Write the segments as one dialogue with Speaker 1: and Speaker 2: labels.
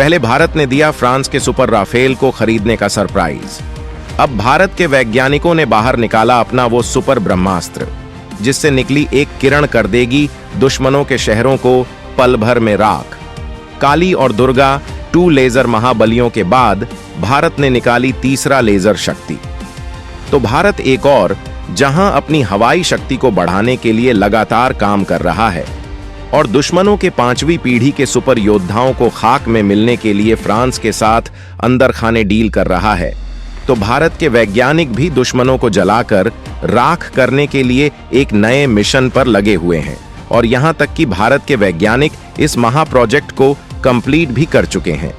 Speaker 1: पहले भारत ने दिया फ्रांस के सुपर राफेल को खरीदने का सरप्राइज। अब भारत के वैज्ञानिकों ने बाहर निकाला अपना वो सुपर ब्रह्मास्त्र, जिससे निकली एक किरण कर देगी दुश्मनों के शहरों को पल भर में राख। काली और दुर्गा 2 लेजर महाबलियों के बाद भारत ने निकाली तीसरा लेजर शक्ति। तो भारत एक और जहां अपनी हवाई शक्ति को बढ़ाने के लिए लगातार काम कर रहा है और दुश्मनों के 5वीं पीढ़ी के सुपर योद्धाओं को खाक में मिलने के लिए फ्रांस के साथ अंदर खाने डील कर रहा है, तो भारत के वैज्ञानिक भी दुश्मनों को जलाकर राख करने के लिए एक नए मिशन पर लगे हुए हैं। और यहां तक कि भारत के वैज्ञानिक इस महा प्रोजेक्ट को कंप्लीट भी कर चुके हैं।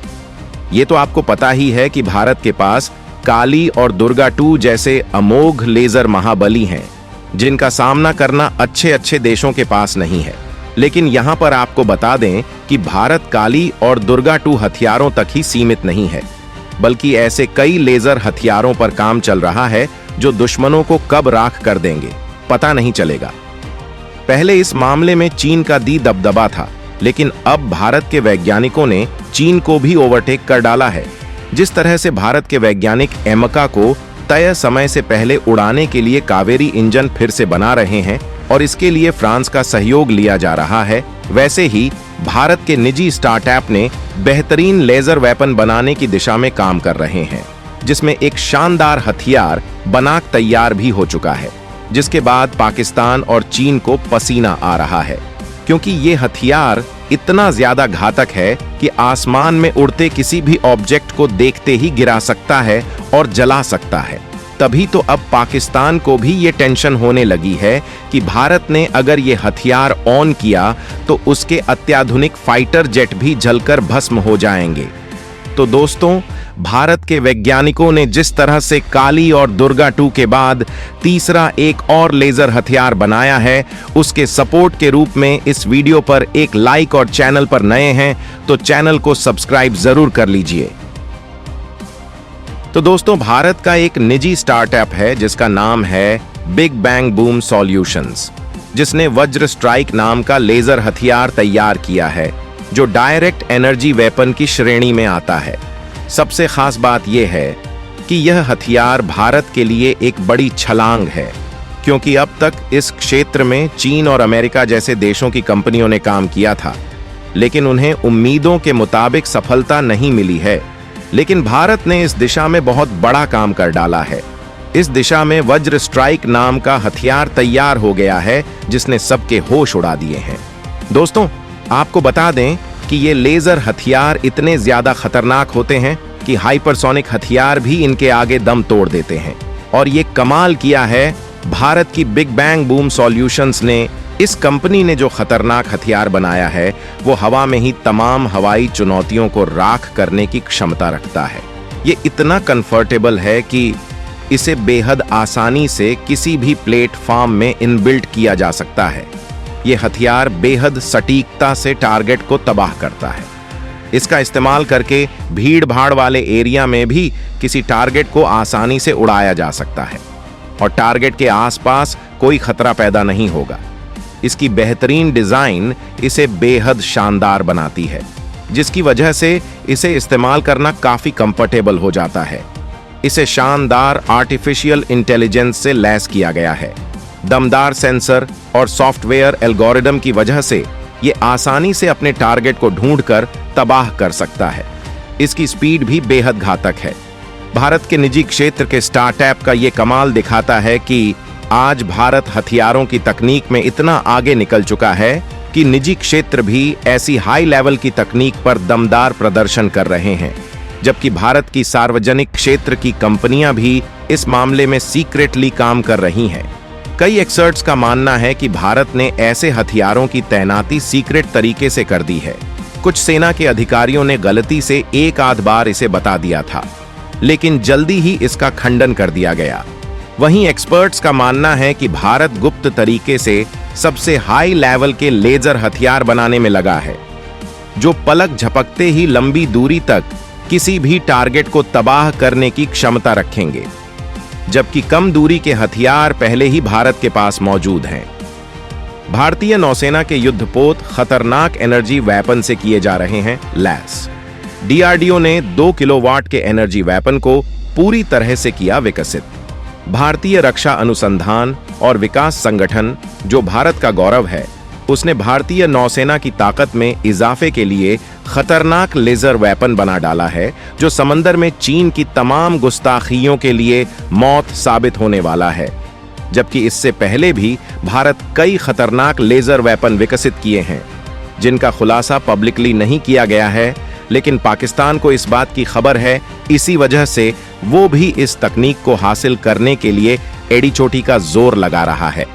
Speaker 1: ये तो आपको पता ही है कि भारत के पास काली और दुर्गा 2 जैसे अमोघ लेजर महाबली हैं, जिनका सामना करना अच्छे देशों के पास नहीं है। लेकिन यहां पर आपको बता दें कि भारत काली और दुर्गा 2 हथियारों तक ही सीमित नहीं है, बल्कि ऐसे कई लेजर हथियारों पर काम चल रहा है जो दुश्मनों को कब राख कर देंगे पता नहीं चलेगा। पहले इस मामले में चीन का दबदबा था, लेकिन अब भारत के वैज्ञानिकों ने चीन को भी ओवरटेक कर डाला है। जिस तरह से भारत के वैज्ञानिक एमका को तय समय से पहले उड़ाने के लिए कावेरी इंजन फिर से बना रहे हैं और इसके लिए फ्रांस का सहयोग लिया जा रहा है, वैसे ही भारत के निजी स्टार्टअप ने बेहतरीन लेजर वेपन बनाने की दिशा में काम कर रहे हैं, जिसमें एक शानदार हथियार बनाकर तैयार भी हो चुका है, जिसके बाद पाकिस्तान और चीन को पसीना आ रहा है, क्योंकि ये हथियार इतना ज्यादा घातक है कि आसमान में उड़ते किसी भी ऑब्जेक्ट को देखते ही गिरा सकता है और जला सकता है। तभी तो अब पाकिस्तान को भी ये टेंशन होने लगी है कि भारत ने अगर ये हथियार ऑन किया तो उसके अत्याधुनिक फाइटर जेट भी जलकर भस्म हो जाएंगे। तो दोस्तों, भारत के वैज्ञानिकों ने जिस तरह से काली और दुर्गा 2 के बाद तीसरा एक और लेजर हथियार बनाया है, उसके सपोर्ट के रूप में इस वीडियो पर एक लाइक और चैनल पर नए हैं तो चैनल को सब्सक्राइब जरूर कर लीजिए। तो दोस्तों, भारत का एक निजी स्टार्टअप है जिसका नाम है बिग बैंग बूम सॉल्यूशंस, जिसने वज्र स्ट्राइक नाम का लेजर हथियार तैयार किया है, जो डायरेक्ट एनर्जी वेपन की श्रेणी में आता है। सबसे खास बात यह है कि यह हथियार भारत के लिए एक बड़ी छलांग है, क्योंकि अब तक इस क्षेत्र में चीन और अमेरिका जैसे देशों की कंपनियों ने काम किया था, लेकिन उन्हें उम्मीदों के मुताबिक सफलता नहीं मिली है। लेकिन भारत ने इस दिशा में बहुत बड़ा काम कर डाला है। इस दिशा में वज्र स्ट्राइक नाम का हथियार तैयार हो गया है, जिसने सबके होश उड़ा दिए हैं। दोस्तों, आपको बता दें कि ये लेजर हथियार इतने ज्यादा खतरनाक होते हैं कि हाइपरसोनिक हथियार भी इनके आगे दम तोड़ देते हैं। और ये कमाल किया है भारत की बिग बैंग बूम सॉल्यूशंस ने। इस कंपनी ने जो खतरनाक हथियार बनाया है वो हवा में ही तमाम हवाई चुनौतियों को राख करने की क्षमता रखता है। ये इतना कंफर्टेबल है कि इसे बेहद आसानी से किसी भी प्लेटफॉर्म में इनबिल्ट किया जा सकता है। ये हथियार बेहद सटीकता से टारगेट को तबाह करता है। इसका इस्तेमाल करके भीड़ भाड़ वाले एरिया में भी किसी टारगेट को आसानी से उड़ाया जा सकता है और टारगेट के आसपास कोई खतरा पैदा नहीं होगा। इसकी बेहतरीन डिजाइन इसे बेहद शानदार बनाती है, जिसकी वजह से इसे इस्तेमाल करना काफी कंफर्टेबल हो जाता है। इसे शानदार आर्टिफिशियल इंटेलिजेंस से लैस किया गया है। दमदार सेंसर और सॉफ्टवेयर एल्गोरिदम की वजह से ये आसानी से अपने टारगेट को ढूंढकर तबाह कर सकता है। इसकी स्पीड भी बेहद घातक है। भारत के निजी क्षेत्र के स्टार्टअप का ये कमाल दिखाता है कि आज भारत हथियारों की तकनीक में इतना आगे निकल चुका है कि निजी क्षेत्र भी ऐसी हाई लेवल की तकनीक पर दमदार प्रदर्शन कर रहे हैं, जबकि भारत की सार्वजनिक क्षेत्र की कंपनियां भी इस मामले में सीक्रेटली काम कर रही हैं। कई एक्सपर्ट्स का मानना है कि भारत ने ऐसे हथियारों की तैनाती सीक्रेट तरीके से कर दी है। कुछ सेना के अधिकारियों ने गलती से एक आध बार इसे बता दिया था, लेकिन जल्दी ही इसका खंडन कर दिया गया। वहीं एक्सपर्ट्स का मानना है कि भारत गुप्त तरीके से सबसे हाई लेवल के लेजर हथियार बनाने में लगा है, जो पलक झपकते ही लंबी दूरी तक किसी भी टारगेट को तबाह करने की क्षमता रखेंगे, जबकि कम दूरी के हथियार पहले ही भारत के पास मौजूद हैं। भारतीय नौसेना के युद्धपोत खतरनाक एनर्जी वेपन से किए जा रहे हैं लैस। डीआरडीओ ने 2 किलोवाट के एनर्जी वेपन को पूरी तरह से किया विकसित। भारतीय रक्षा अनुसंधान और विकास संगठन, जो भारत का गौरव है, उसने भारतीय नौसेना की ताकत में इजाफे के लिए खतरनाक लेजर वेपन बना डाला है, जो समंदर में चीन की तमाम गुस्ताखियों के लिए मौत साबित होने वाला है। जबकि इससे पहले भी भारत कई खतरनाक लेजर वेपन विकसित किए हैं, जिनका खुलासा पब्लिकली नहीं किया गया है, लेकिन पाकिस्तान को इस बात की खबर है। इसी वजह से वो भी इस तकनीक को हासिल करने के लिए एड़ी चोटी का जोर लगा रहा है।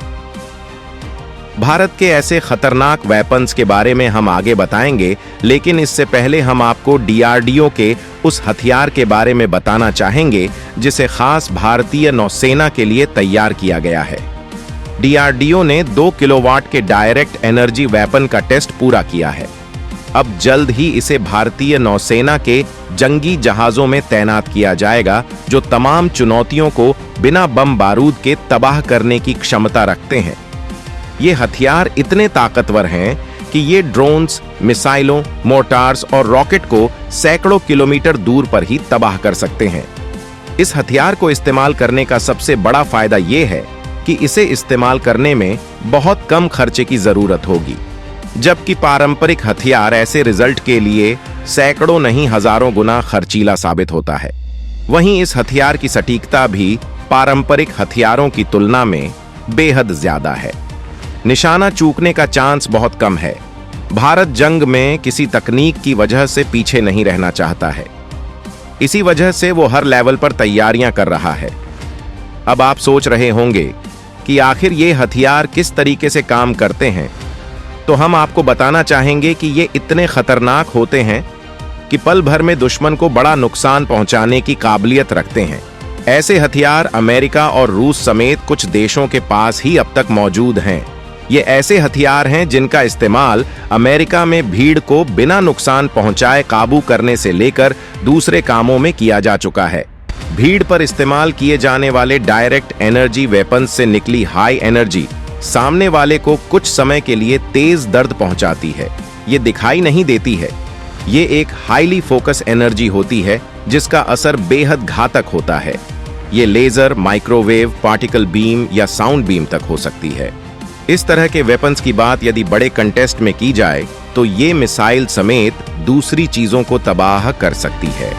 Speaker 1: भारत के ऐसे खतरनाक वेपन्स के बारे में हम आगे बताएंगे, लेकिन इससे पहले हम आपको डीआरडीओ के उस हथियार के बारे में बताना चाहेंगे जिसे खास भारतीय नौसेना के लिए तैयार किया गया है। डीआरडीओ ने 2 किलोवाट के डायरेक्ट एनर्जी वेपन का टेस्ट पूरा किया है। अब जल्द ही इसे भारतीय नौसेना के जंगी जहाजों में तैनात किया जाएगा, जो तमाम चुनौतियों को बिना बम बारूद के तबाह करने की क्षमता रखते हैं। ये हथियार इतने ताकतवर हैं कि ये ड्रोन्स, मिसाइलों, मोर्टार्स और रॉकेट को सैकड़ों किलोमीटर दूर पर ही तबाह कर सकते हैं। इस हथियार को इस्तेमाल करने का सबसे बड़ा फायदा ये है कि इसे इस्तेमाल करने में बहुत कम खर्चे की जरूरत होगी, जबकि पारंपरिक हथियार ऐसे रिजल्ट के लिए सैकड़ों नहीं हजारों गुना खर्चीला साबित होता है। वहीं इस हथियार की सटीकता भी पारंपरिक हथियारों की तुलना में बेहद ज्यादा है। निशाना चूकने का चांस बहुत कम है। भारत जंग में किसी तकनीक की वजह से पीछे नहीं रहना चाहता है। इसी वजह से वो हर लेवल पर तैयारियां कर रहा है। अब आप सोच रहे होंगे कि आखिर ये हथियार किस तरीके से काम करते हैं, तो हम आपको बताना चाहेंगे कि ये इतने खतरनाक होते हैं कि पल भर में दुश्मन को बड़ा नुकसान पहुंचाने की काबिलियत रखते हैं। ऐसे हथियार अमेरिका और रूस समेत कुछ देशों के पास ही अब तक मौजूद हैं। ये ऐसे हथियार हैं जिनका इस्तेमाल अमेरिका में भीड़ को बिना नुकसान पहुंचाए काबू करने से लेकर दूसरे कामों में किया जा चुका है। भीड़ पर इस्तेमाल किए जाने वाले डायरेक्ट एनर्जी वेपन्स से निकली हाई एनर्जी सामने वाले को कुछ समय के लिए तेज दर्द पहुंचाती है। ये दिखाई नहीं देती है। ये एक हाईली फोकस एनर्जी होती है जिसका असर बेहद घातक होता है। ये लेजर, माइक्रोवेव, पार्टिकल बीम या साउंड बीम तक हो सकती है। इस तरह के वेपन्स की बात यदि बड़े कंटेस्ट में की जाए तो ये मिसाइल समेत दूसरी चीजों को तबाह कर सकती है।